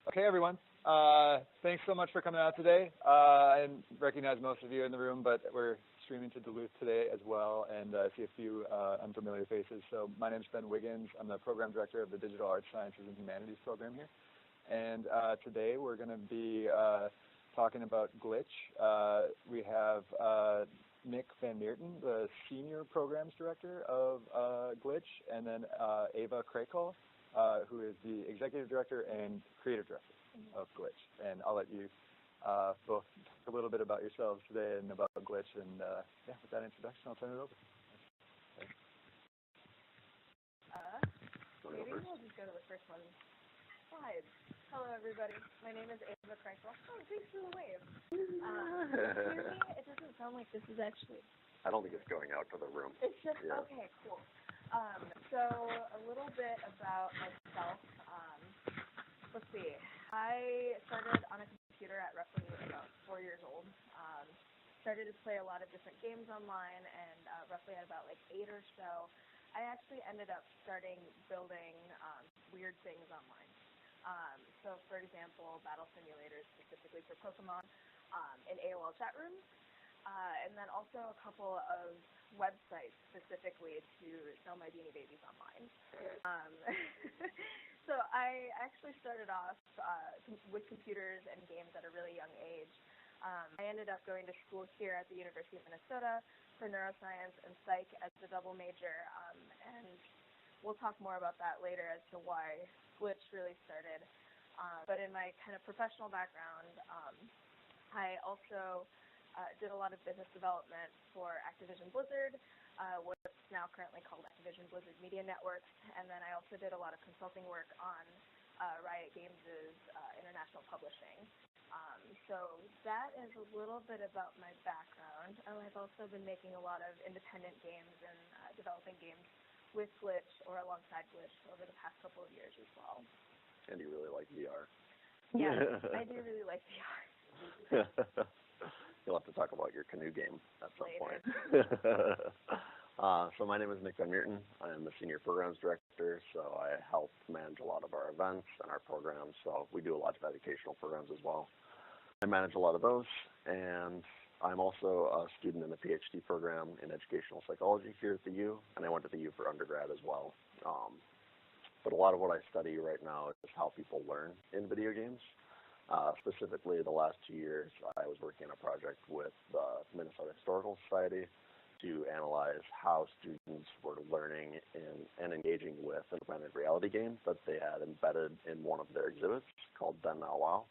Okay, everyone. Thanks so much for coming out today. I recognize most of you in the room, but we're streaming to Duluth today as well, and I see a few unfamiliar faces. So my name is Ben Wiggins. I'm the program director of the Digital Arts, Sciences, and Humanities program here. And today we're going to be talking about Glitch. We have Nick VanMeerten, the senior programs director of Glitch, and then Evva Kraikul, who is the executive director and creative director of Glitch. And I'll let you both talk a little bit about yourselves today and about Glitch. And yeah, with that introduction, I'll turn it over. Maybe we'll just go to the first one. Slide. Hello, everybody. My name is Evva Kraikul. Oh, thanks for the wave. Can you hear me? It doesn't sound like this is actually... I don't think it's going out to the room. It's just, yeah. Okay, cool. So a little bit about myself. Let's see. I started on a computer at roughly about 4 years old. Started to play a lot of different games online, and roughly at about like 8 or so, I actually ended up starting building weird things online. So, for example, battle simulators specifically for Pokemon in AOL chat rooms, and then also a couple of websites specifically to sell my Beanie Babies online. So I actually started off with computers and games at a really young age. I ended up going to school here at the University of Minnesota for neuroscience and psych as a double major, and we'll talk more about that later as to why Glitch really started. But in my kind of professional background, I also did a lot of business development for Activision Blizzard, what's now currently called Activision Blizzard Media Networks, and then I also did a lot of consulting work on Riot Games' international publishing. So that is a little bit about my background. I've also been making a lot of independent games and developing games with Glitch or alongside Glitch over the past couple of years as well. And you really like VR. Yeah, I do really like VR. You'll have to talk about your canoe game at some Later. point. So my name is Nick VanMeerten. I am the senior programs director, so I help manage a lot of our events and our programs. So we do a lot of educational programs as well. I manage a lot of those, and I'm also a student in the PhD program in educational psychology here at the U, and I went to the U for undergrad as well. But a lot of what I study right now is how people learn in video games. Specifically, the last 2 years, I was working on a project with the Minnesota Historical Society to analyze how students were learning and engaging with an augmented reality game that they had embedded in one of their exhibits called Then Now Wow.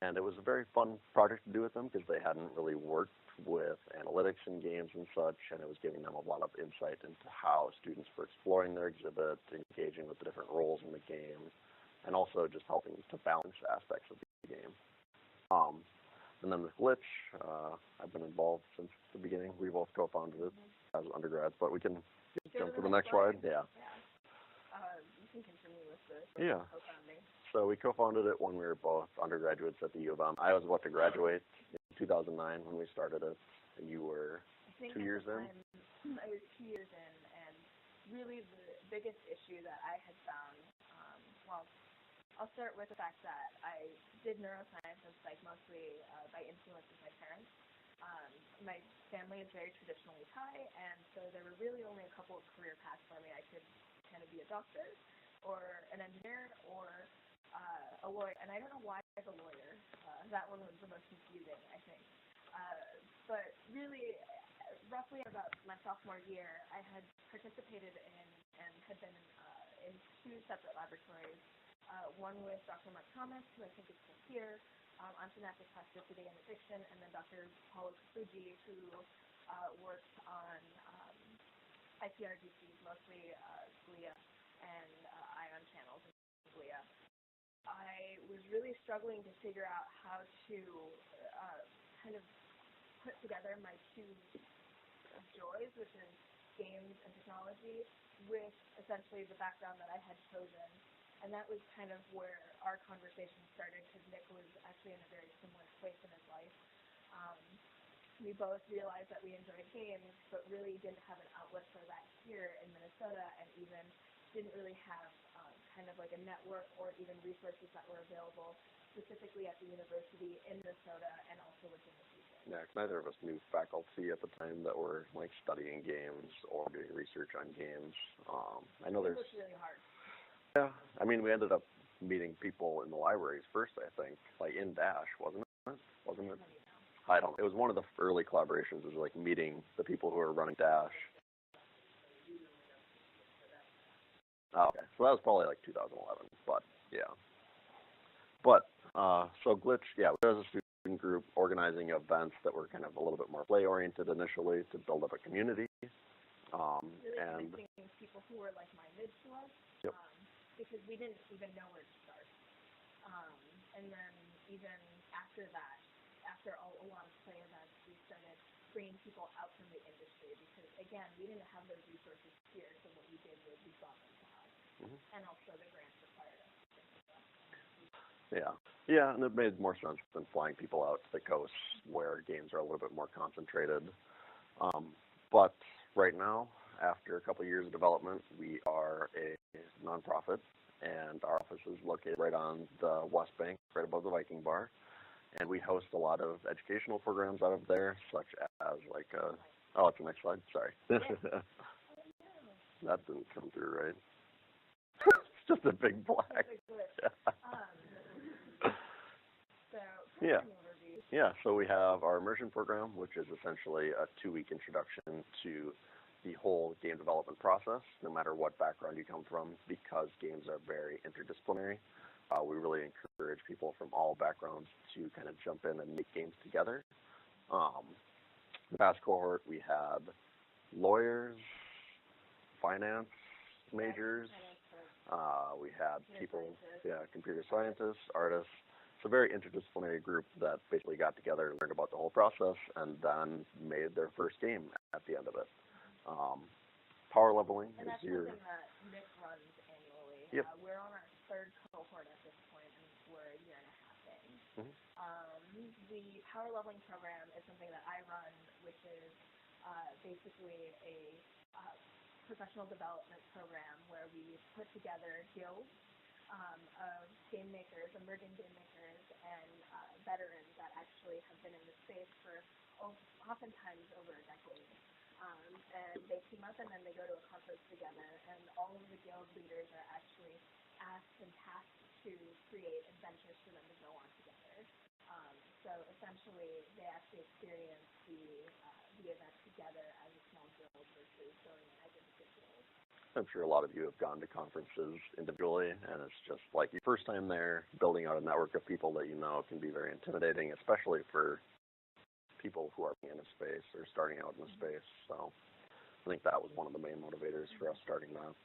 And it was a very fun project to do with them because they hadn't really worked with analytics in games and such, and it was giving them a lot of insight into how students were exploring their exhibit, engaging with the different roles in the game, and also just helping to balance aspects of the game. And then with Glitch, I've been involved since the beginning. We both co-founded it as undergrads, but we can jump to the next slide. Yeah. You can continue with the co-founding. So we co-founded it when we were both undergraduates at the U of M. I was about to graduate in 2009 when we started it, and you were 2 years in? I was 2 years in, and really the biggest issue that I had found, I'll start with the fact that I did neuroscience and psych mostly by influence of my parents. My family is very traditionally Thai, and so there were really only a couple of career paths for me. I could kind of be a doctor, or an engineer, or a lawyer. And I don't know why I was a lawyer. That one was the most confusing, I think. But really, roughly about my sophomore year, I had participated in and had been in 2 separate laboratories. One with Dr. Mark Thomas, who I think is still here, on synaptic plasticity and addiction, and then Dr. Paulo Kafuji, who works on IPRGCs, mostly glia and ion channels in glia. I was really struggling to figure out how to kind of put together my 2 joys, which is games and technology, with essentially the background that I had chosen. And that was kind of where our conversation started, because Nick was actually in a very similar place in his life. We both realized that we enjoyed games, but really didn't have an outlet for that here in Minnesota, and even didn't really have kind of like a network or even resources that were available specifically at the university in Minnesota and also within the region. Yeah, 'cause neither of us knew faculty at the time that were like studying games or doing research on games. I know It there's. was really hard. Yeah, I mean, we ended up meeting people in the libraries first, I think, like in Dash, wasn't it? Wasn't it? I don't. It was one of the early collaborations. Was like meeting the people who were running Dash. Oh, okay, so that was probably like 2011. But yeah. But so Glitch, yeah, we as a student group organizing events that were kind of a little bit more play oriented initially to build up a community. Really And connecting people who were like-minded to us, yep. Because we didn't even know where to start. And then even after that, after a lot of play events, we started bringing people out from the industry because, again, we didn't have those resources here, so what we did was we brought them to us. And also the grants required us to bring them up. Yeah, and it made more sense than flying people out to the coast where games are a little bit more concentrated. But right now, after a couple of years of development, we are a nonprofit, and our office is located right on the West Bank, right above the Viking Bar. And we host a lot of educational programs out of there, such as like oh, it's the next slide. Sorry. That didn't come through right. It's just a big black. Yeah. Yeah, so we have our immersion program, which is essentially a 2-week introduction to the whole game development process, no matter what background you come from, because games are very interdisciplinary. We really encourage people from all backgrounds to kind of jump in and make games together. The past cohort, we had lawyers, finance majors, we had people, computer scientists, artists. It's a very interdisciplinary group that basically got together, learned about the whole process, and then made their first game at the end of it. Power leveling and is that's your... something that Nick runs annually. Yep. We're on our 3rd cohort at this point, and we're a year and a half in. The power leveling program is something that I run, which is basically a professional development program where we put together guilds of game makers, emerging game makers, and veterans that actually have been in the space for oftentimes over a decade. And they team up and then they go to a conference together, and all of the guild leaders are actually asked and tasked to create adventures for them to go on together. So essentially, they actually experience the event together as a small guild versus going in as individuals. I'm sure a lot of you have gone to conferences individually, and it's just like your first time there, building out a network of people that you know can be very intimidating, especially for people who are in a space or starting out in a space. So I think that was one of the main motivators for us starting that.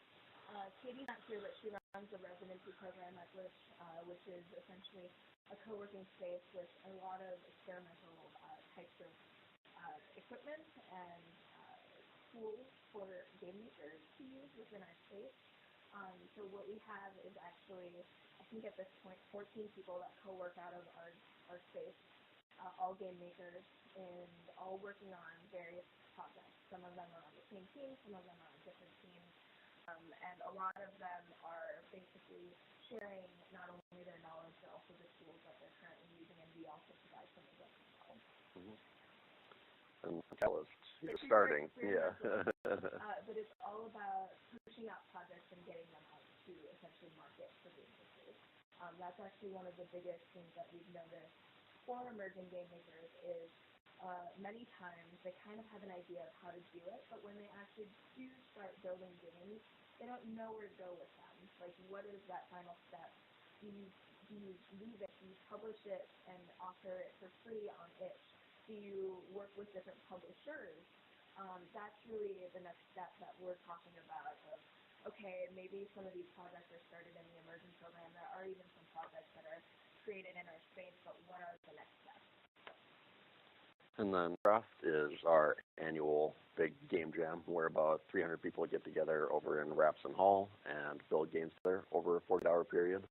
Katie's not here, but she runs the residency program at Glitch, which is essentially a co-working space with a lot of experimental types of equipment and tools for game makers to use within our space. So what we have is actually, I think at this point, 14 people that co-work out of our space, all game makers, and all working on various projects. Some of them are on the same team, some of them are on different teams, and a lot of them are basically sharing not only their knowledge, but also the tools that they're currently using, and we also provide some of them as well. And Catalyst, you're starting, yeah. But it's all about pushing out projects and getting them out to essentially market for game makers. That's actually one of the biggest things that we've noticed for emerging game makers is many times they kind of have an idea of how to do it, but when they actually do start building games, they don't know where to go with them. Like, what is that final step? Do you leave it? Do you publish it and offer it for free on itch? Do you work with different publishers? That's really the next step that we're talking about. Okay, maybe some of these projects are started in the immersion program. There are even some projects that are created in our space, but what are the next steps? And then Craft is our annual big game jam where about 300 people get together over in Rapson Hall and build games there over a 40-hour period.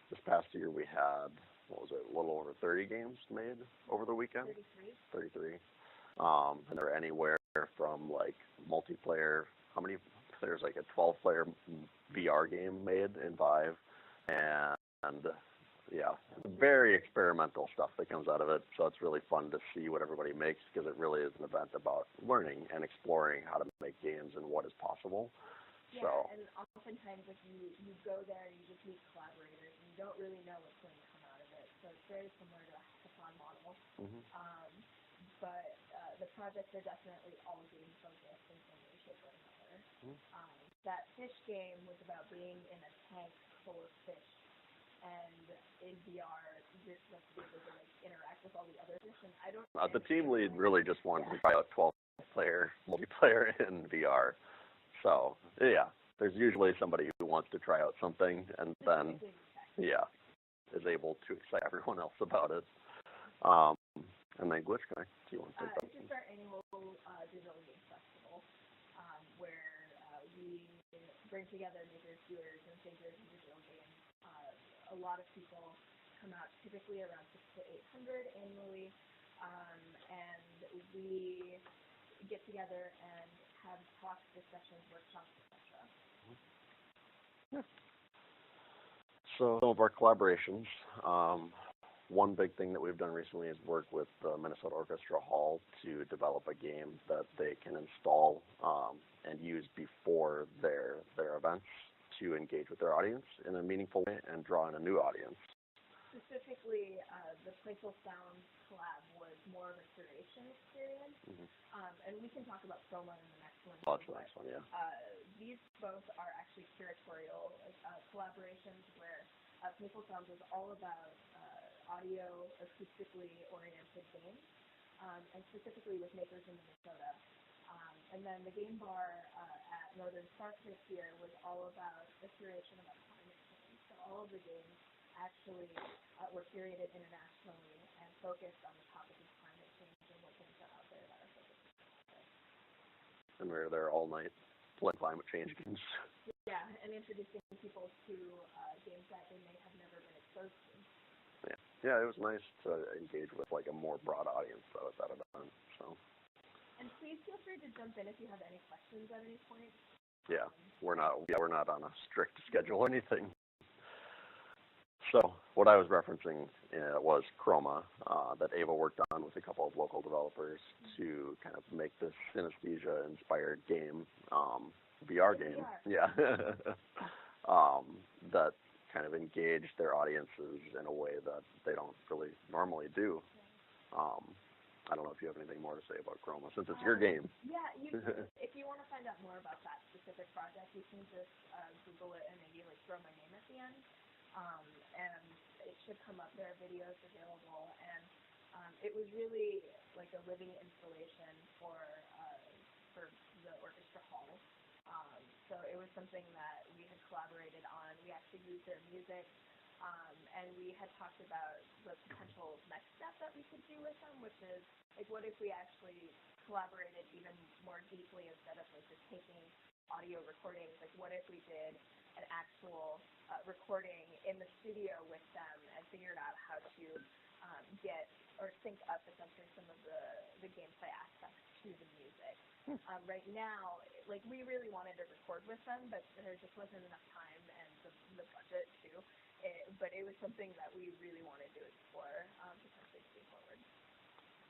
This past year we had, a little over 30 games made over the weekend? 33. And they're anywhere from like multiplayer, how many there's like a 12-player VR game made in Vive, and yeah, very experimental stuff that comes out of it. So it's really fun to see what everybody makes, because it really is an event about learning and exploring how to make games and what is possible. Yeah, so, and oftentimes if you go there, you just meet collaborators, and you don't really know what's going to come out of it. So it's very similar to a hackathon model. But the projects are definitely all game focused in some way, shape, or another. That fish game was about being in a tank full of fish, and in VR, you're supposed to be able to like interact with all the other fish. And I don't. The team lead really just wanted to try out 12-player multiplayer in VR. So yeah, there's usually somebody who wants to try out something, and then is able to excite everyone else about it. And then Glitch Guy, do you want to take that? This is our annual digital game festival, where we bring together makers, doers, and thinkers in digital games. A lot of people come out, typically around 600 to 800 annually, and we get together and have talks, discussions, workshops, etc. Yeah. So some of our collaborations. One big thing that we've done recently is work with the Minnesota Orchestra Hall to develop a game that they can install and use before their events to engage with their audience in a meaningful way and draw in a new audience. Specifically, the Playful Sounds collab was more of a curation experience, and we can talk about CHROMA in the next one. That's the next one, yeah. These both are actually curatorial collaborations where Playful Sounds is all about audio, acoustically oriented games, and specifically with makers in Minnesota. And then the game bar at Northern Spark this year was all about the curation about climate change. So all of the games actually were curated internationally and focused on the topic of climate change and what things are out there that are focused on it. And we were there all night playing climate change games. Yeah, and introducing people to games that they may have never been exposed to. Yeah, it was nice to engage with like a more broad audience though at that event. So. And please feel free to jump in if you have any questions at any point. Yeah, we're not on a strict schedule or anything. So what I was referencing was CHROMA that Evva worked on with a couple of local developers to kind of make this synesthesia-inspired game, VR game. Yeah, that kind of engaged their audiences in a way that they don't really normally do. I don't know if you have anything more to say about CHROMA, since it's your game. Yeah, you can, if you want to find out more about that specific project, you can just Google it and maybe like throw my name at the end. And it should come up. There are videos available, and it was really like a living installation for the orchestra hall. So it was something that we had collaborated on. We actually used their music. And we had talked about the potential next step that we could do with them, which is, like, what if we actually collaborated even more deeply instead of, like, just taking audio recordings? Like, what if we did an actual recording in the studio with them and figured out how to get or sync up essentially some of the gameplay aspects to the music. Right now, like, we really wanted to record with them, but there just wasn't enough time and the budget too. But it was something that we really wanted to explore potentially moving forward.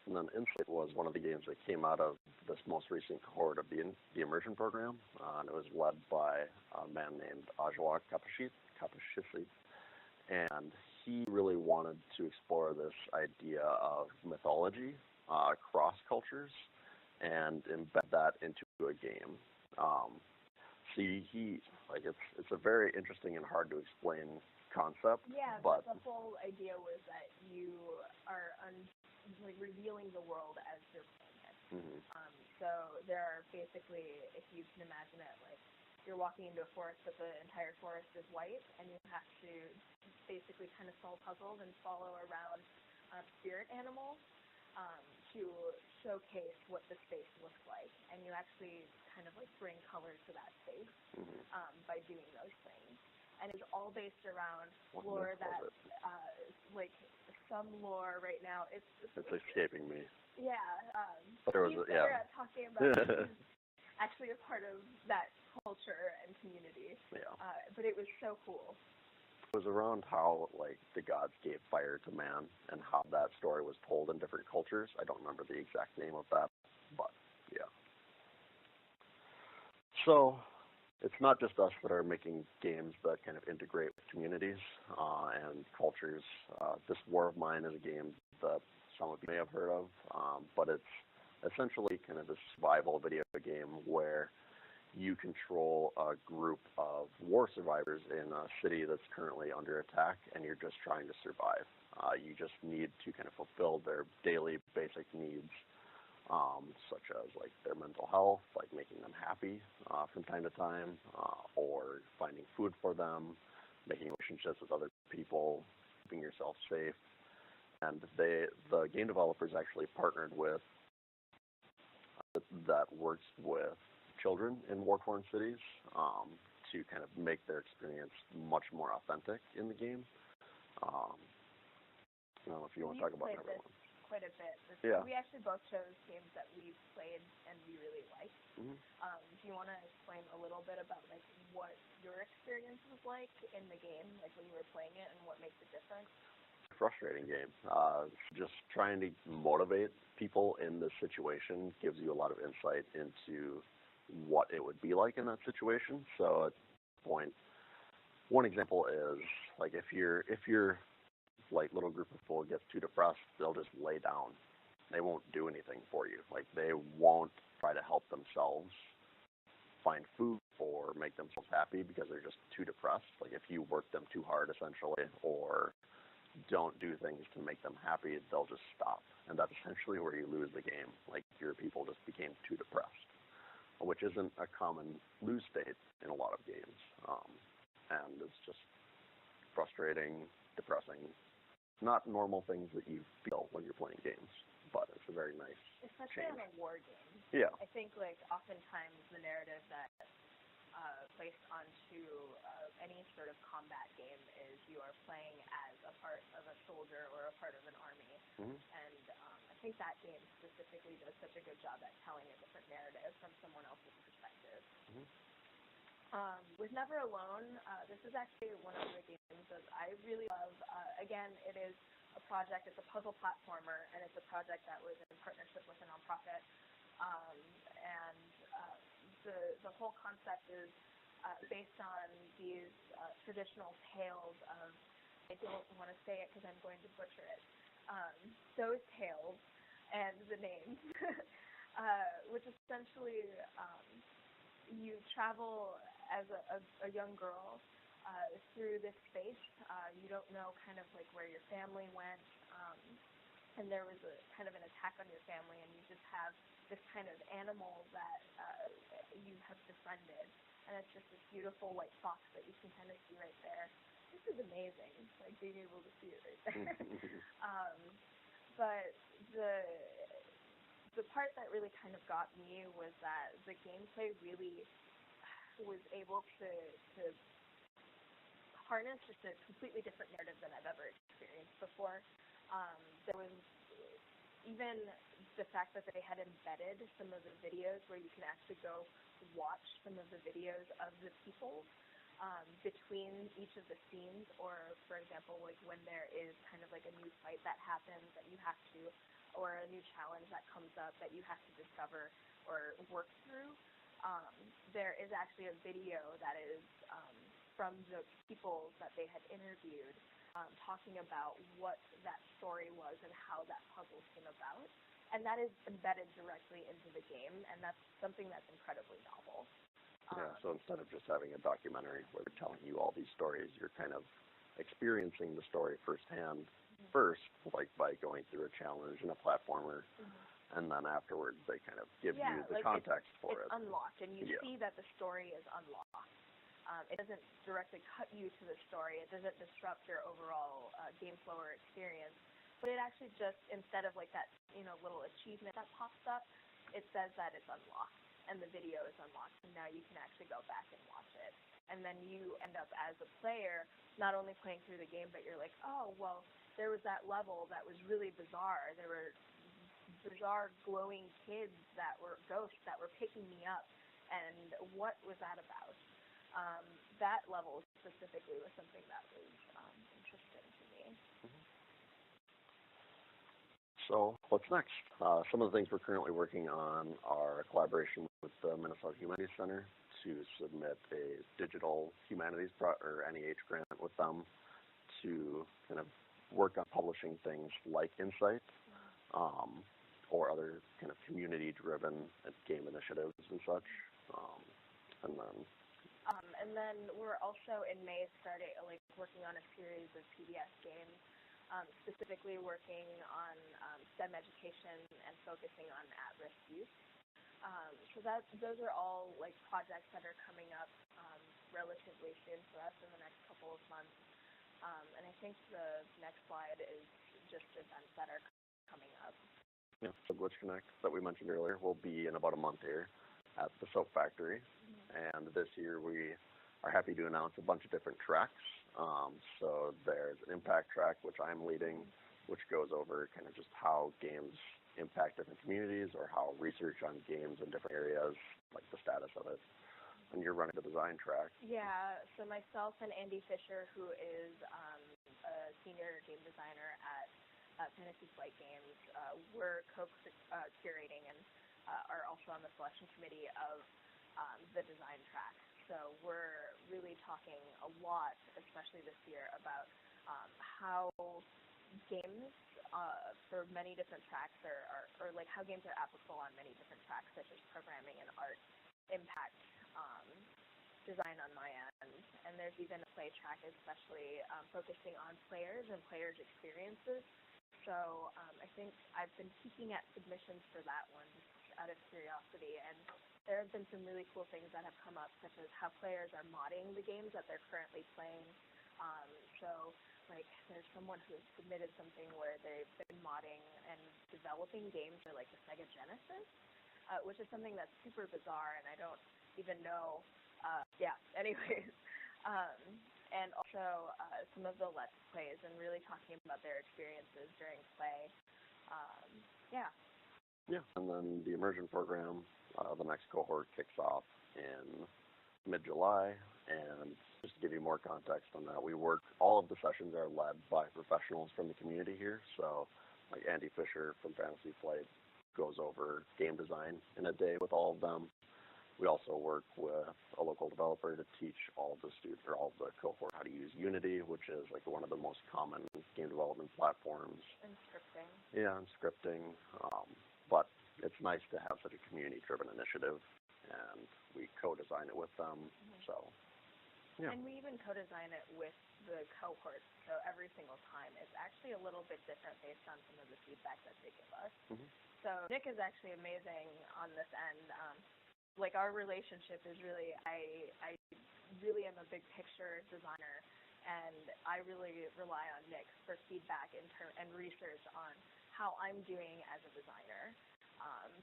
And then Insight was one of the games that came out of this most recent cohort of the immersion program, and it was led by a man named Ajwa Kapashisi, and he really wanted to explore this idea of mythology across cultures and embed that into a game. It's a very interesting and hard to explain concept. Yeah, but the whole idea was that you are revealing the world as you're playing it. So there are basically, if you can imagine it, like you're walking into a forest, but the entire forest is white, and you have to basically kind of solve puzzles and follow around spirit animals to showcase what the space looks like, and you actually kind of like bring color to that space by doing those things. And it's all based around lore that, like, some lore right now, it's escaping me. Yeah, talking about actually a part of that culture and community. Yeah. But it was so cool. It was around how, like, the gods gave fire to man and how that story was told in different cultures. I don't remember the exact name of that, but yeah. So it's not just us that are making games that kind of integrate with communities and cultures. This War of Mine is a game that some of you may have heard of, but it's essentially kind of a survival video game where you control a group of war survivors in a city that's currently under attack, and you're just trying to survive. You just need to kind of fulfill their daily basic needs, such as like their mental health, like making them happy from time to time, or finding food for them, making relationships with other people, keeping yourself safe. And the game developers actually partnered with that works with children in war-torn cities to kind of make their experience much more authentic in the game. I don't know if you want to talk about that one. Quite a bit. Yeah. We actually both chose games that we've played and we really liked. Mm-hmm. Do you want to explain a little bit about like what your experience was like in the game, like when you were playing it, and what makes it different? Frustrating game. Just trying to motivate people in this situation gives you a lot of insight into what it would be like in that situation. So at this point, one example is like if your like little group of people gets too depressed, they'll just lay down. They won't do anything for you. Like they won't try to help themselves find food or make themselves happy because they're just too depressed. Like if you work them too hard essentially, or don't do things to make them happy, they'll just stop. And that's essentially where you lose the game. Like your people just became too depressed, which isn't a common lose state in a lot of games. And it's just frustrating, depressing, not normal things that you feel when you're playing games, but it's a very nice Especially change. on a war game. Yeah. I think like oftentimes the narrative that placed onto any sort of combat game is you are playing as a part of a soldier or a part of an army. Mm-hmm. And I think that game specifically does such a good job at telling a different narrative from someone else's perspective. Mm-hmm. With Never Alone, this is actually one of the games that I really love. Again, it is a project, it's a puzzle platformer, and it's a project that was in partnership with a nonprofit. The whole concept is based on these traditional tales of, I don't want to say it because I'm going to butcher it, those tales and the names, which essentially you travel as a young girl through this space. You don't know kind of like where your family went, and there was a kind of an attack on your family, and you just have this kind of animal that you have befriended, and it's just this beautiful white fox that you can kind of see right there. This is amazing, like being able to see it right there. But the part that really kind of got me was that the gameplay really was able to harness just a completely different narrative than I've ever experienced before. There was even the fact that they had embedded some of the videos where you can actually go watch some of the videos of the people between each of the scenes, or for example, like when there is kind of like a new fight that happens that you have to, or a new challenge that comes up that you have to discover or work through. There is actually a video that is from the people that they had interviewed talking about what that story was and how that puzzle came about. And that is embedded directly into the game, and that's something that's incredibly novel. Yeah, so instead of just having a documentary where they're telling you all these stories, you're kind of experiencing the story firsthand first, like by going through a challenge and a platformer, and then afterwards they kind of give you the like context for it's it. Unlocked, and you see that the story is unlocked. It doesn't directly cut you to the story. It doesn't disrupt your overall game flow or experience. But it actually just, instead of like that, little achievement that pops up, it says that it's unlocked, and the video is unlocked, and now you can actually go back and watch it. And then you end up as a player, not only playing through the game, but you're like, oh, well, there was that level that was really bizarre. There were bizarre glowing kids that were ghosts that were picking me up, and what was that about? That level specifically was something that was interesting to me. So what's next? Some of the things we're currently working on are a collaboration with the Minnesota Humanities Center to submit a digital humanities or NEH grant with them to kind of work on publishing things like Insight or other kind of community-driven game initiatives and such. And then we're also in May starting working on a series of PBS games, specifically working on STEM education and focusing on at-risk youth. So those are all projects that are coming up relatively soon for us in the next couple of months. And I think the next slide is just events that are coming up. Yeah, so Glitch Connect that we mentioned earlier will be in about a month here at the Soap Factory. And this year we are happy to announce a bunch of different tracks. So there's an impact track, which I'm leading, which goes over kind of just how games impact different communities or how research on games in different areas, like the status of it. And you're running the design track. Yeah, so myself and Andy Fisher, who is a senior game designer at Fantasy Flight Games, we're co-curating and are also on the selection committee of the design track. So we're really talking a lot, especially this year, about how games for many different tracks or how games are applicable on many different tracks, such as programming and art, impact design on my end. And there's even a play track, especially focusing on players and players' experiences. So I think I've been peeking at submissions for that one out of curiosity, and there have been some really cool things that have come up, such as how players are modding the games that they're currently playing. So there's someone who has submitted something where they've been modding and developing games for the Sega Genesis, which is something that's super bizarre, and I don't even know. Anyways. And also some of the Let's Plays and really talking about their experiences during play. Yeah, and then the immersion program, the next cohort kicks off in mid-July, and just to give you more context on that, all of the sessions are led by professionals from the community here, so Andy Fisher from Fantasy Flight goes over game design in a day with all of them. We also work with a local developer to teach all the cohort how to use Unity, which is one of the most common game development platforms. And scripting. Yeah, and scripting. But it's nice to have such a community-driven initiative, and we co-design it with them. So, yeah. And we even co-design it with the cohorts. So every single time, it's actually a little bit different based on some of the feedback that they give us. So Nick is actually amazing on this end. Our relationship is really, I really am a big picture designer, and I really rely on Nick for feedback and research on how I'm doing as a designer.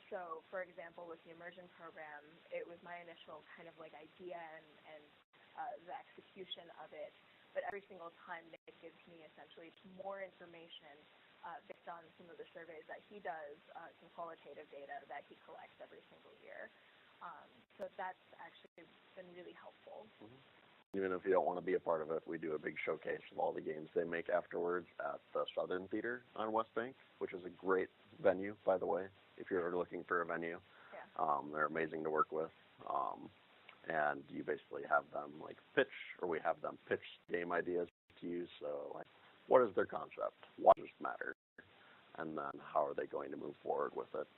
So, for example, with the immersion program, it was my initial kind of idea and the execution of it, but every single time Nick gives me essentially more information based on some of the surveys that he does, some qualitative data that he collects every single year. So that's actually been really helpful. Even if you don't want to be a part of it, we do a big showcase of all the games they make afterwards at the Southern Theater on West Bank, which is a great venue, by the way, if you're looking for a venue. Yeah. They're amazing to work with. And you basically have them pitch, or we have them pitch game ideas to you. So what is their concept? What does matter? And then how are they going to move forward with it?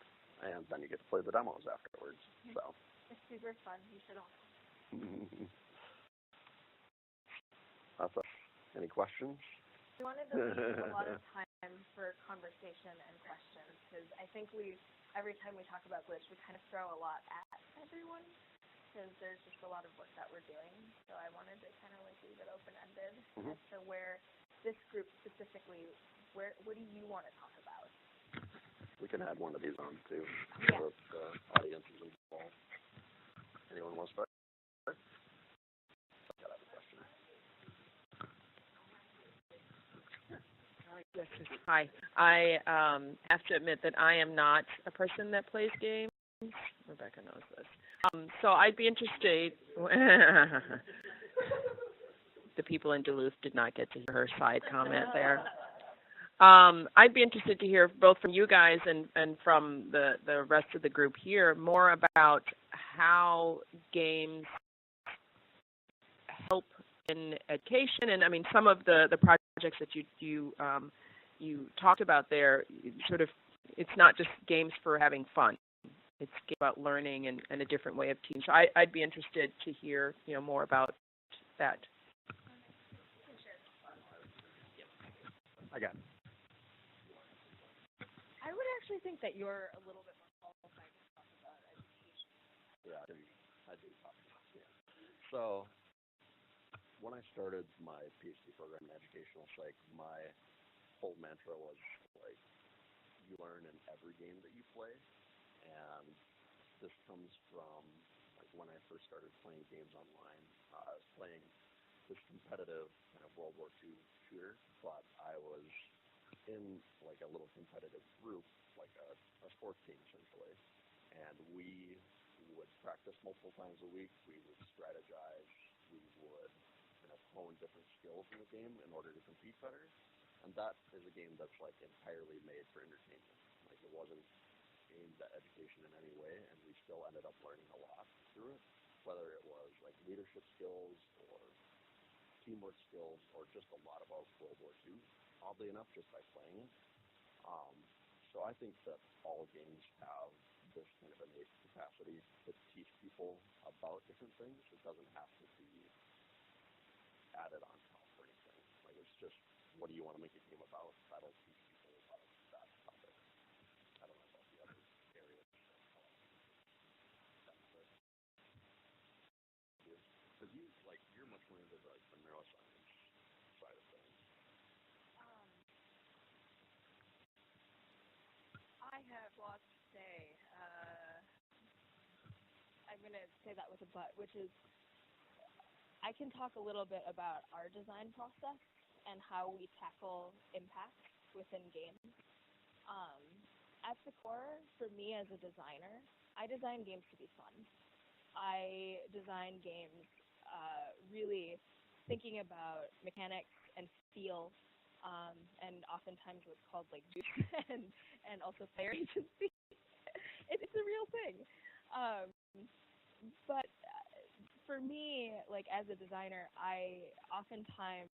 And then you get to play the demos afterwards. So it's super fun. You should all. That's it. Any questions? We wanted to leave a lot of time for conversation and questions, because I think every time we talk about Glitch, we kind of throw a lot at everyone, because there's just a lot of work that we're doing. So I wanted to kind of leave it open-ended as to where this group specifically, what do you want to talk about? We can add one of these on too, Yeah. so that the audience is involved. Anyone wants to start? I have a question. Hi. I have to admit that I am not a person that plays games. Rebecca knows analysis. So I'd be interested. The people in Duluth did not get to hear her side comment there. I'd be interested to hear both from you guys and from the rest of the group here more about how games help in education. And I mean, some of the projects that you talked about there, sort of, it's not just games for having fun. It's about learning and a different way of teaching. So I'd be interested to hear more about that. I got it. I would actually think that you're a little bit more qualified to talk about education. Yeah, I do talk about it. So when I started my PhD program in educational psych, my whole mantra was like, you learn in every game that you play, and this comes from like when I first started playing games online. I was playing this competitive kind of World War II shooter, but I was in like a little competitive group, like a sports team essentially, and we would practice multiple times a week. We would strategize. We would hone different skills in the game in order to compete better. And that is a game that's like entirely made for entertainment. Like it wasn't aimed at education in any way, and we still ended up learning a lot through it, whether it was like leadership skills or teamwork skills or just a lot about World War II, oddly enough, just by playing it. So I think that all games have this kind of innate capacity to teach people about different things. It doesn't have to be added on top or anything. Like it's just, what do you want to make a game about? That'll teach people about that topic. I don't know about the other areas. Because you're much more into the neuroscience side of things. I have lots to say. I'm going to say that with a but, which is I can talk a little bit about our design process and how we tackle impact within games. At the core, for me as a designer, I design games to be fun. I design games really thinking about mechanics and feel, and oftentimes what's called like juice and also player agency. It's a real thing. But for me, like as a designer, I oftentimes,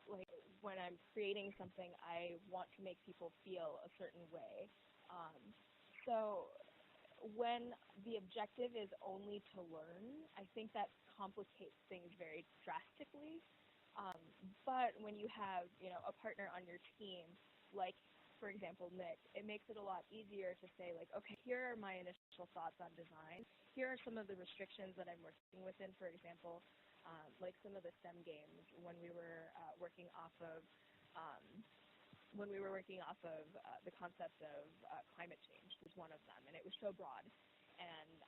like when I'm creating something, I want to make people feel a certain way. So when the objective is only to learn, I think that complicates things very drastically. But when you have, a partner on your team, like for example, Nick, it makes it a lot easier to say like, okay, here are my initial thoughts on design. Here are some of the restrictions that I'm working within. For example, like some of the STEM games when we were working off of the concept of climate change was one of them, and it was so broad. And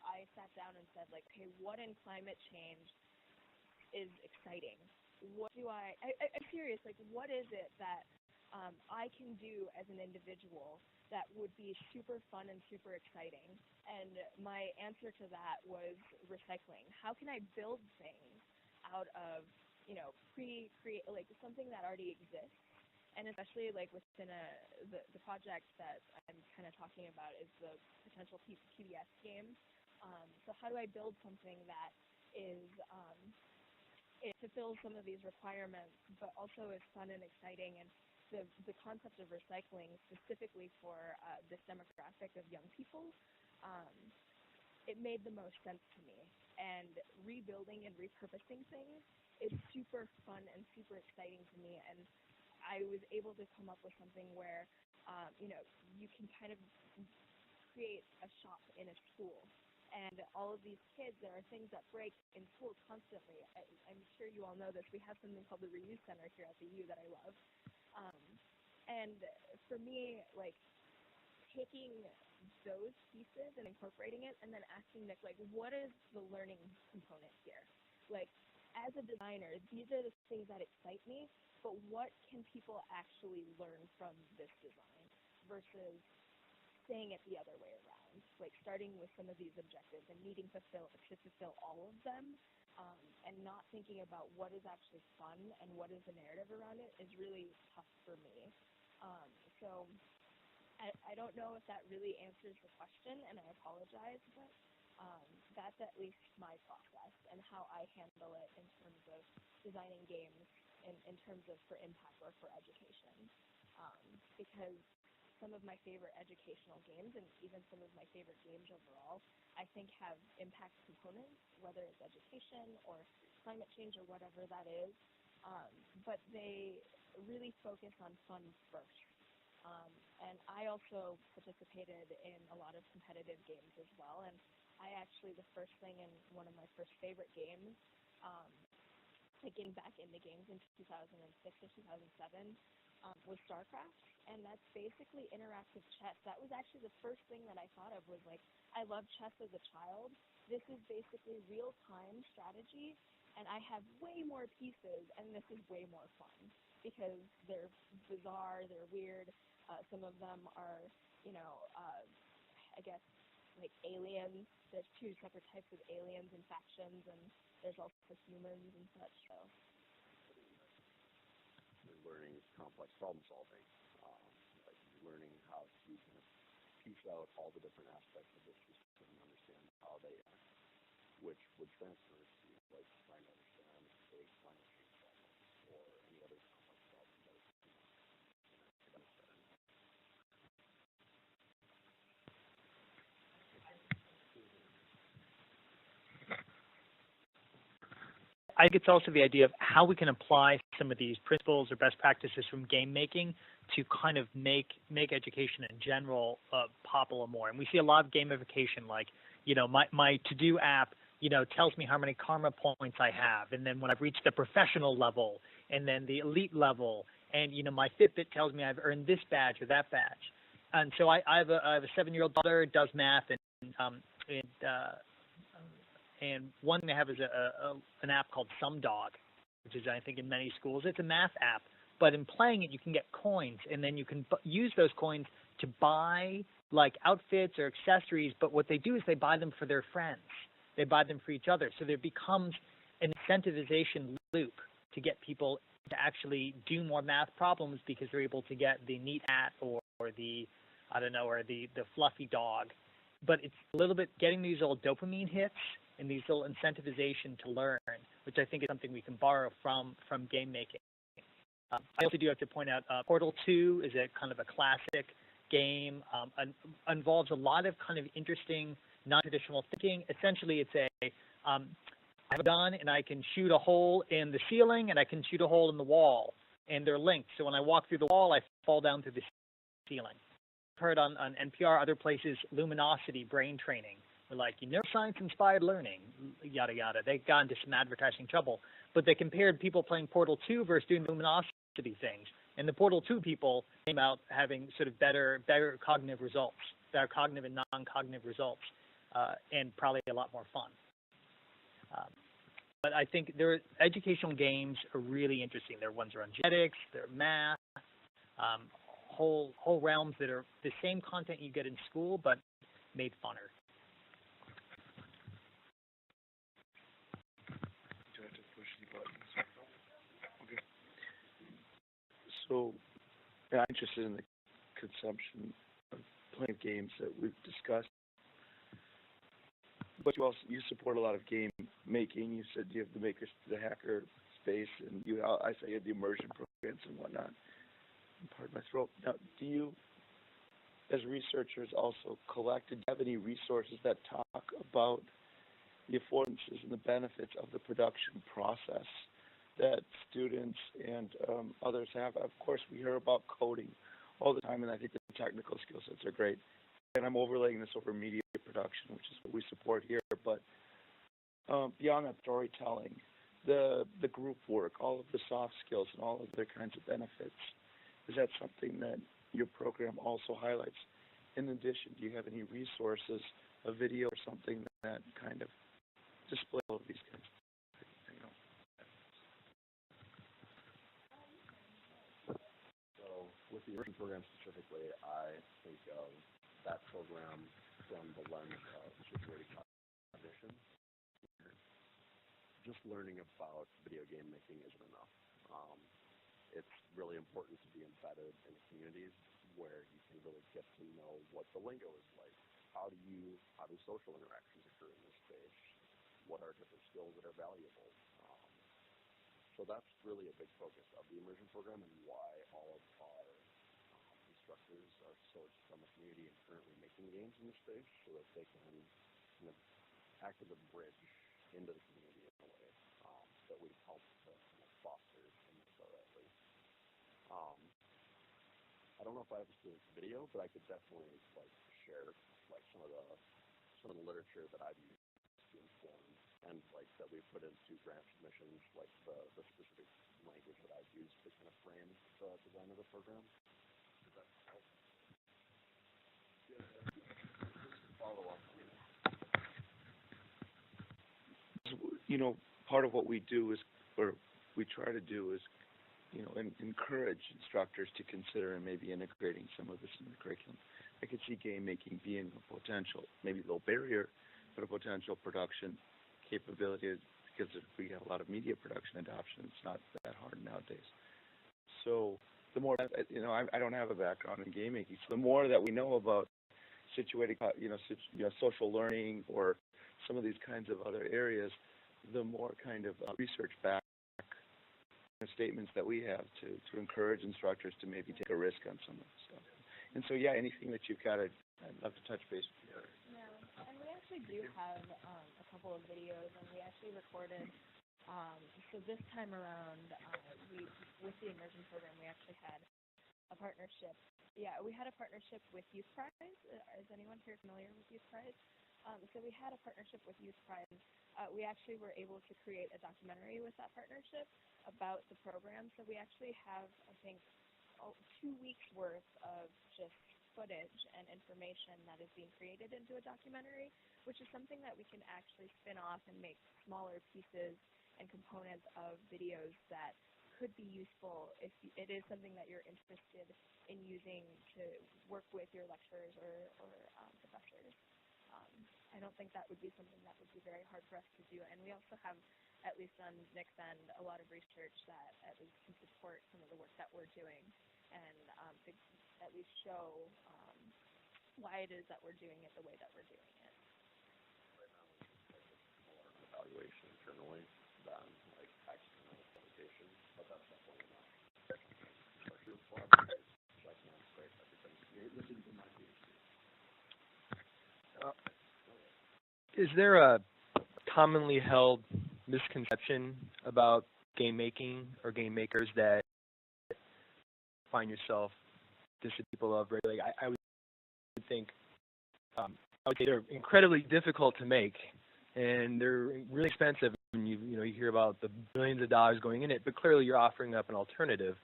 I sat down and said like, okay, what in climate change is exciting? What do I'm curious, like what is it that I can do as an individual that would be super fun and super exciting? And my answer to that was recycling. How can I build things out of, create like something that already exists? And especially like within the project that I'm kind of talking about is the potential PBS game. So how do I build something that is it fulfills some of these requirements, but also is fun and exciting? And the concept of recycling specifically for this demographic of young people, it made the most sense to me. And rebuilding and repurposing things is super fun and super exciting to me. And I was able to come up with something where, you can kind of create a shop in a school. And all of these kids, there are things that break in school constantly. I'm sure you all know this. We have something called the Reuse Center here at the U that I love. And for me, like, taking those pieces and incorporating it and then asking Nick, like, what is the learning component here? Like, as a designer, these are the things that excite me, but what can people actually learn from this design versus saying it the other way around? like starting with some of these objectives and needing to fulfill all of them, and not thinking about what is actually fun and what is the narrative around it is really tough for me. So I don't know if that really answers the question, and I apologize, but that's at least my process and how I handle it in terms of designing games in terms of for impact or for education. Because some of my favorite educational games, and even some of my favorite games overall, I think have impact components, whether it's education or climate change or whatever that is, but they really focus on fun first. And I also participated in a lot of competitive games as well, and I actually, the first thing in one of my first favorite games, like getting back into games in 2006 or 2007, was StarCraft, and that's basically interactive chess. That was actually the first thing that I thought of, was like, I loved chess as a child. This is basically real-time strategy, and I have way more pieces, and this is way more fun, because they're bizarre, they're weird. Some of them are, I guess, like aliens. There's two separate types of aliens and factions, and there's also humans and such. So you're learning complex problem solving, like learning how to kind of piece out all the different aspects of the system and understand how they act, which would transfer to like trying to understand a climate change problem or any other complex problem that is I think it's also the idea of how we can apply some of these principles or best practices from game making to kind of make education in general pop a little more. And we see a lot of gamification, like, my to-do app, tells me how many karma points I have, and then when I've reached the professional level, and then the elite level, and my Fitbit tells me I've earned this badge or that badge. And so I have a 7-year-old daughter, does math, and one thing I have is an app called SumDog, which is, I think, in many schools. It's a math app, but in playing it, you can get coins, and then you can use those coins to buy like outfits or accessories. But what they do is they buy them for their friends. They buy them for each other. So there becomes an incentivization loop to get people to actually do more math problems because they're able to get the neat hat or the, or the fluffy dog. But it's a little bit getting these little dopamine hits and these little incentivization to learn, which I think is something we can borrow from game making. I also do have to point out Portal 2 is a kind of a classic game, involves a lot of kind of interesting non-traditional thinking. Essentially, it's I have a gun and I can shoot a hole in the ceiling and I can shoot a hole in the wall, and they're linked. So when I walk through the wall, I fall down through the ceiling. I've heard on NPR, other places, luminosity brain training. We're like, neuroscience-inspired learning, yada, yada. They got into some advertising trouble. But they compared people playing Portal 2 versus doing luminosity things. And the Portal 2 people came out having sort of better cognitive results, better cognitive and non-cognitive results, and probably a lot more fun. But I think their educational games are really interesting. There are ones around genetics, there are math, whole realms that are the same content you get in school, but made funner. So, I'm interested in the consumption of playing games that we've discussed. But you support a lot of game making. You said you have the hacker space, and I say you have the immersion programs and whatnot. Pardon my throat. Now, do you, as researchers, also collect? Do you have any resources that talk about the affordances and the benefits of the production process that students and others have? Of course, we hear about coding all the time, and I think the technical skill sets are great. And I'm overlaying this over media production, which is what we support here. But beyond that, storytelling, the group work, all of the soft skills, and all of the kinds of benefits, is that something that your program also highlights? In addition, do you have any resources, a video or something that kind of display all of these kinds of things? With the immersion program specifically, I think of that program from the lens of situated cognition. Just learning about video game making isn't enough. It's really important to be embedded in communities where you can really get to know what the lingo is like. How do social interactions occur in this space? What are different skills that are valuable? So that's really a big focus of the immersion program and why all of our instructors are sourced from a community and currently making games in the space so that they can kind of act as a bridge into the community in a way that we've helped to kind of foster in Minnesota at least. I don't know if I have a specific video, but I could definitely share some of the literature that I've used to inform and that we put into grant submissions, the specific language that I've used to kind of frame the design of the program. Does that help? Yeah. Follow up. Part of what we do is, or we try to do is, encourage instructors to consider and maybe integrating some of this in the curriculum. I could see game making being a potential, maybe low barrier, but a potential production capability because we have a lot of media production adoption. It's not that hard nowadays. So the more, I don't have a background in game making, so the more that we know about situated, social learning or some of these kinds of other areas, the more kind of research back statements that we have to encourage instructors to maybe take a risk on some of this stuff. And so, yeah, anything that you've got, I'd love to touch base with you. Yeah, and we actually do have a couple of videos, and we actually recorded. So this time around, with the immersion program, we actually had a partnership. Yeah, we had a partnership with Youth Prize. Is anyone here familiar with Youth Prize? So we had a partnership with Youth Prize. We actually were able to create a documentary with that partnership about the program. So we actually have, I think, 2 weeks worth of just footage and information that is being created into a documentary, which is something that we can actually spin off and make smaller pieces and components of videos that could be useful if it is something that you're interested in using to work with your lecturers or professors. I don't think that would be something that would be very hard for us to do. And we also have, at least on Nick's end, a lot of research that at least can support some of the work that we're doing and at least show why it is that we're doing it the way that we're doing it. Right now, it's more evaluation internally than external publication, but that's definitely not our group collaboration. So I can't say everything. You're listening to my PhD. Is there a commonly held misconception about game making or game makers that find yourself dissing people of regularly? I would think I would say they're incredibly difficult to make, and they're really expensive. And you hear about the billions of dollars going in it, but clearly you're offering up an alternative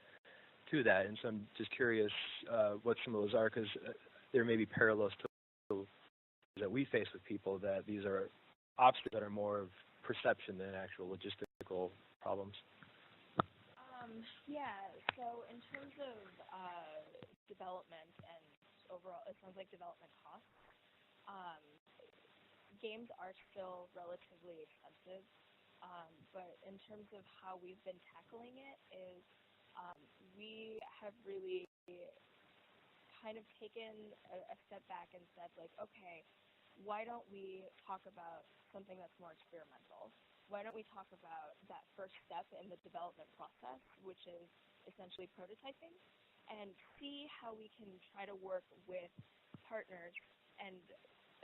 to that. And so I'm just curious what some of those are, because there may be parallels to that we face with people, that these are obstacles that are more of perception than actual logistical problems. Yeah, so in terms of development and overall, it sounds like development costs, games are still relatively expensive, but in terms of how we've been tackling it is we have really kind of taken a step back and said, okay, why don't we talk about something that's more experimental? Why don't we talk about that first step in the development process, which is essentially prototyping, and see how we can try to work with partners and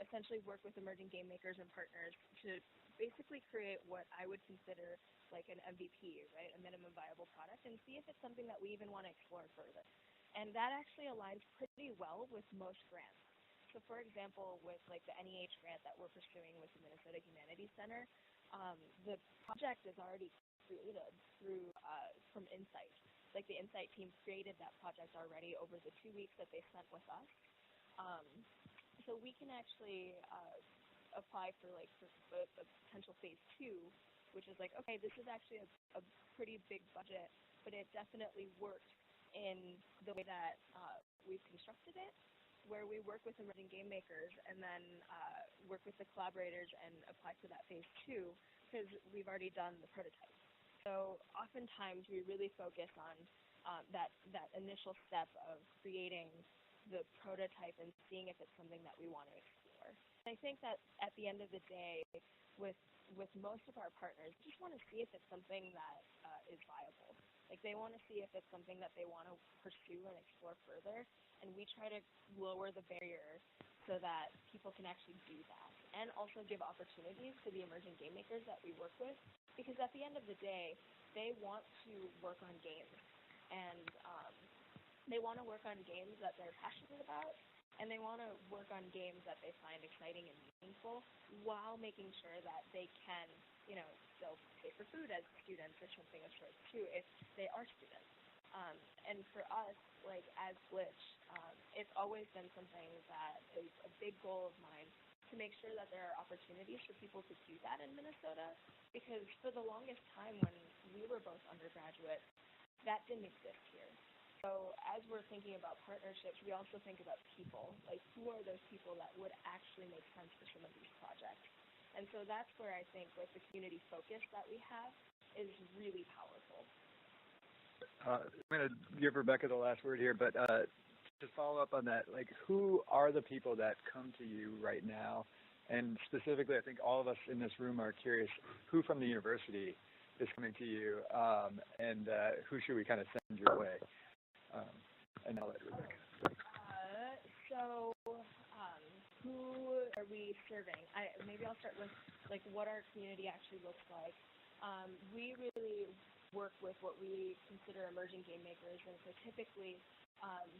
essentially work with emerging game makers and partners to basically create what I would consider like an MVP, right, a minimum viable product, and see if it's something that we even want to explore further. And that actually aligns pretty well with most grants. So for example, with the NEH grant that we're pursuing with the Minnesota Humanities Center, the project is already created through from Insight. The Insight team created that project already over the 2 weeks that they spent with us. So we can actually apply for a potential phase 2, which is okay, this is actually a pretty big budget, but it definitely works in the way that we've constructed it. where we work with emerging game makers and then work with the collaborators and apply to that phase 2 because we've already done the prototype. So oftentimes we really focus on that initial step of creating the prototype and seeing if it's something that we want to explore. I think that at the end of the day, with most of our partners, we just want to see if it's something that is viable. Like they want to see if it's something that they want to pursue and explore further, and we try to lower the barrier so that people can actually do that, and also give opportunities to the emerging game makers that we work with, because at the end of the day, they want to work on games, and they want to work on games that they're passionate about, and they want to work on games that they find exciting and meaningful while making sure that they can, still pay for food as students or something of sorts too if they are students. And for us, like as Glitch, it's always been something that is a big goal of mine to make sure that there are opportunities for people to do that in Minnesota, because for the longest time when we were both undergraduates, that didn't exist here. So as we're thinking about partnerships, we also think about people, like who are those people that would actually make sense for some of these projects. And so that's where I think like the community focus that we have is really powerful. I'm going to give Rebecca the last word here, but to follow up on that, like who are the people that come to you right now? And specifically, I think all of us in this room are curious who from the university is coming to you, and who should we kind of send your way? And I'll let Rebecca. Who are we serving? Maybe I'll start with like what our community actually looks like. We really work with what we consider emerging game makers, and so typically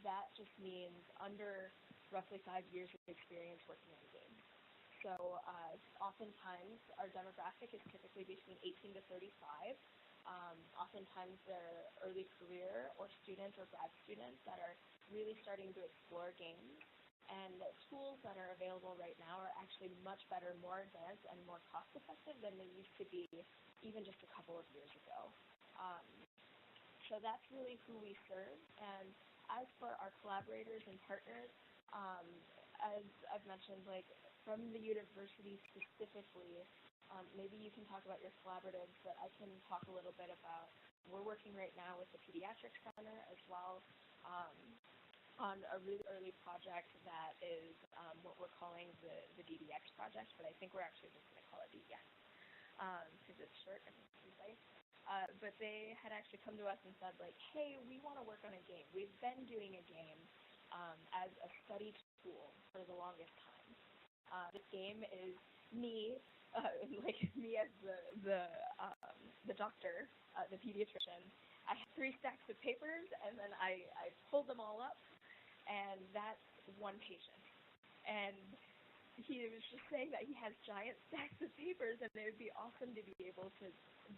that just means under roughly 5 years of experience working on games. So oftentimes our demographic is typically between 18 to 35. Oftentimes they're early career or students or grad students that are really starting to explore games. And the tools that are available right now are actually much better, more advanced, and more cost-effective than they used to be even just a couple of years ago. So that's really who we serve. And as for our collaborators and partners, as I've mentioned, like from the university specifically, maybe you can talk about your collaboratives, but I can talk a little bit about, we're working right now with the Pediatrics Center as well, on a really early project that is what we're calling the DDX project, but I think we're actually just going to call it DDX because it's short and concise. But they had actually come to us and said, like, hey, we want to work on a game. We've been doing a game as a study tool for the longest time. This game is me, me as the doctor, the pediatrician. I had 3 stacks of papers, and then I pulled them all up, and that's one patient. And he was just saying that he has giant stacks of papers, and it would be awesome to be able to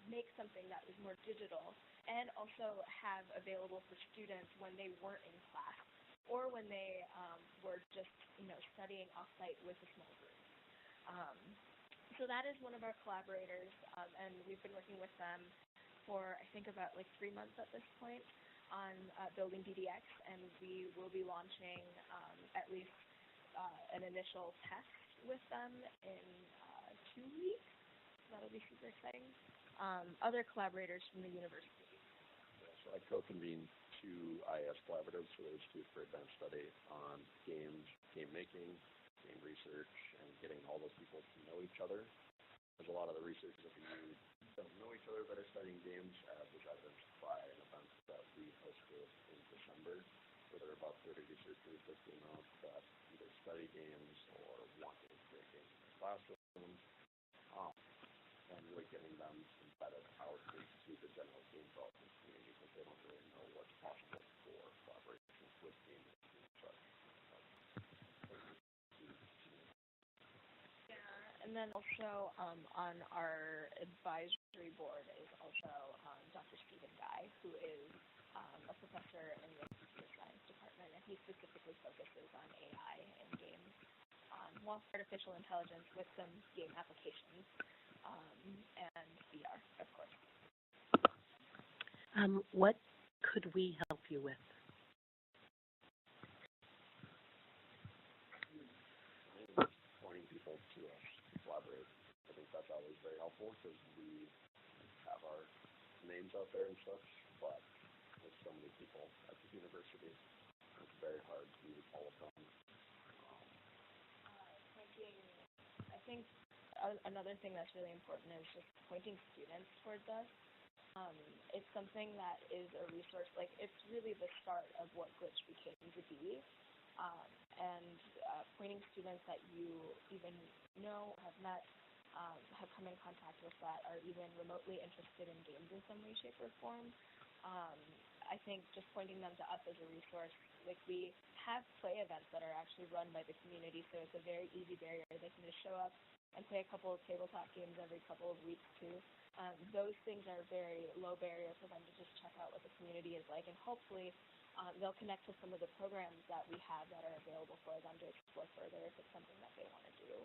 make something that was more digital and also have available for students when they weren't in class or when they were just, studying off-site with a small group. So that is one of our collaborators, and we've been working with them for, I think, about 3 months at this point on building DDX, and we will be launching at least an initial test with them in 2 weeks. That'll be super exciting. Other collaborators from the university. So I co-convened 2 IS collaboratives, so the Institute for Advanced Study on games, game making, game research, and getting all those people to know each other. There's a lot of the researchers that we don't know each other that are studying games, as was evidenced by an event that we hosted in December, where there were about 30 researchers that came out that either study games or want to create games in their classrooms, and really getting them embedded out into the general game development community, because they don't really know what's possible for collaboration with games and such. And then also on our advisory board is also Dr. Stephen Guy, who is a professor in the computer science department, and he specifically focuses on AI and games, artificial intelligence with some game applications, and VR, of course. What could we help you with? always very helpful because we have our names out there and such, but with so many people at the university, it's very hard to use all of them. I think another thing that's really important is just pointing students towards us. It's something that is a resource, like it's really the start of what Glitch became to be. And pointing students that you even know, have met, have come in contact with that are even remotely interested in games in some way, shape, or form. I think just pointing them to us as a resource, like we have play events that are actually run by the community, so it's a very easy barrier. They can just show up and play a couple of tabletop games every couple of weeks too. Those things are very low barrier for them to just check out what the community is like, and hopefully they'll connect with some of the programs that we have that are available for them to explore further if it's something that they want to do.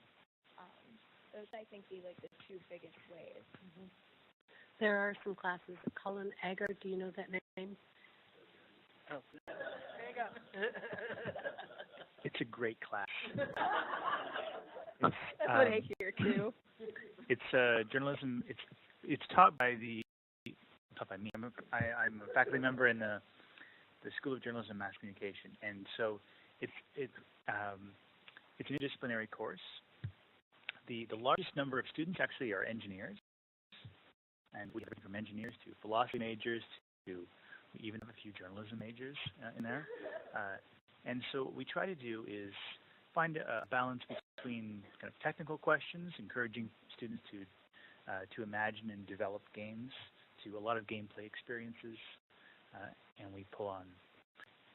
Those, I think, be like the two biggest ways. Mm-hmm. There are some classes. Cullen Agar, do you know that name? Oh. There you go. It's a great class. That's what I hear too. It's journalism. It's taught by me. I'm a faculty member in the School of Journalism and Mass Communication, and so it's an interdisciplinary course. The largest number of students actually are engineers, and we have from engineers to philosophy majors to we even have a few journalism majors in there. And so what we try to do is find a balance between kind of technical questions, encouraging students to imagine and develop games, to a lot of gameplay experiences, and we pull on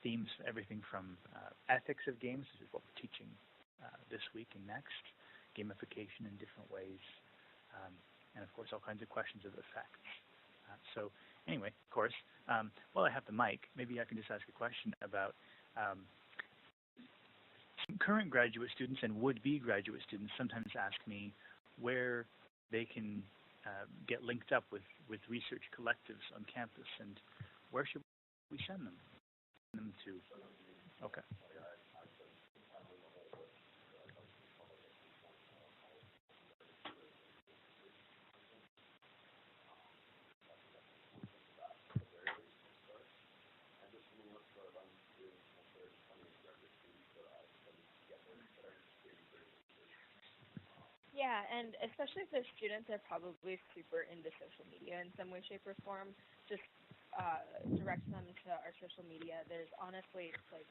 themes, everything from ethics of games, which is what we're teaching this week and next, gamification in different ways, and of course all kinds of questions of effects. So anyway, of course, while I have the mic, maybe I can just ask a question about some current graduate students and would-be graduate students sometimes ask me where they can get linked up with research collectives on campus, and where should we send them to? Okay. Yeah, and especially if they're students, they're probably super into social media in some way, shape, or form. Just direct them to our social media. There's honestly, like,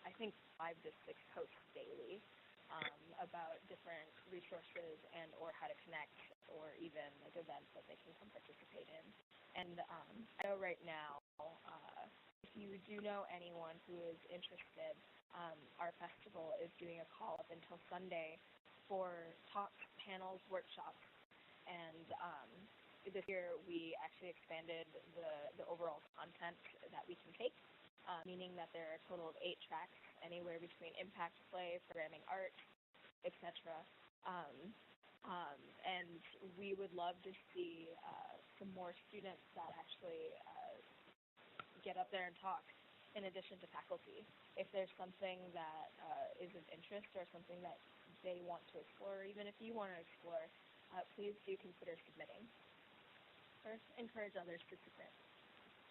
I think 5 to 6 posts daily about different resources and or how to connect, or even like events that they can come participate in. And I know right now, if you do know anyone who is interested, our festival is doing a call up until Sunday for talks, panels, workshops, and this year we actually expanded the overall content that we can take, meaning that there are a total of 8 tracks, anywhere between impact play, programming art, etc. And we would love to see some more students that actually get up there and talk, in addition to faculty. If there's something that is of interest or something that they want to explore, or even if you want to explore, please do consider submitting. First, encourage others to submit.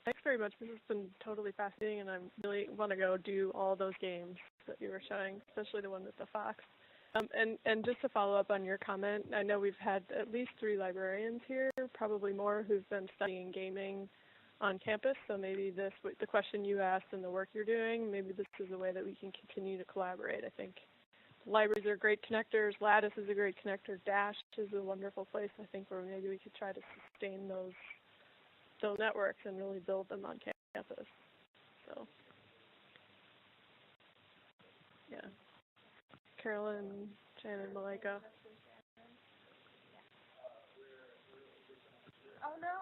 Thanks very much. This has been totally fascinating, and I really want to go do all those games that you were showing, especially the one with the fox. And just to follow up on your comment, I know we've had at least 3 librarians here, probably more, who've been studying gaming on campus. So maybe the question you asked and the work you're doing, maybe this is a way that we can continue to collaborate. I think libraries are great connectors. Lattice is a great connector. Dash is a wonderful place, I think, where maybe we could try to sustain those networks and really build them on campus. So, yeah. Carolyn, Shannon, Malika. Oh no!